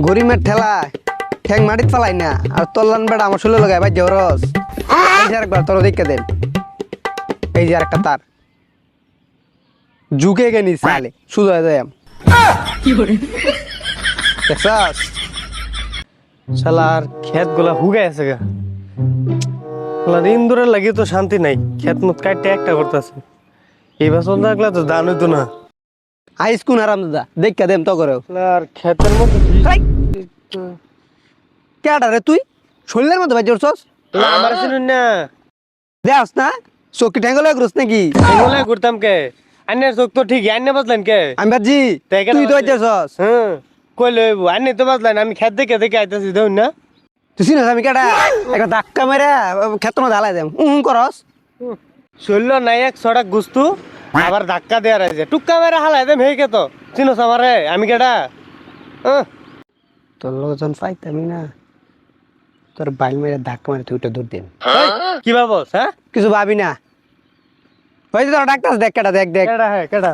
গরিমের ঠেলায় ঠ্যাং মাটিত ফেলাই না আর তল্লান বেড়া আমার শুলে লাগাই ভাই জরস এই যে আরেকবার তোর দেখে দেন এই যে আরেকটা তার ঝুঁকে গেনি সালে শুধু হয়ে যায় দেখছাস শালার ক্ষেত গুলা হুগে আছে গা শালার ইন্দুরের লাগি তো শান্তি নাই ক্ষেত মত কাটতে একটা করতেছে এই বছর থাকলে তো দান হইতো না আইস কোন আরাম দাদা দেখে দেন তো করেও শালার ক্ষেতের মধ্যে কেডা রে তুই শরীরের মধ্যে ভাই জরছস আমার চিনুন না দেখ না চোখি ঠ্যাঙ্গলে গ্রস নাকি এগুলো করতাম কে আন্নের চোখ তো ঠিক আন্নে বাজলেন কে আমি ভাবছি তুই তো যাচ্ছস হ্যাঁ কই লইব আন্নে তো বাজলেন আমি খেত দেখে দেখে আইতাছি দেখুন না তুই চিনস আমি কেডা একটা ধাক্কা মেরে ক্ষেত্র মধ্যে হালাই দেম করস শৈল নাই এক ছড়া গুস্তু আবার ধাক্কা দেওয়ার আছে টুক্কা মেরে হালাই দেম হেই কে তো চিনোস আমারে আমি কেডা তোর লোকজন পাইতামি না তোর বাইল মেরে ধাক্কা মেরে তুই উঠে দৌড় দিন কি ভাবস হ্যাঁ কিছু ভাবি না ওই যে তোর ডাক্তার দেখ কেডা দেখ দেখ কেডা হ্যাঁ কেডা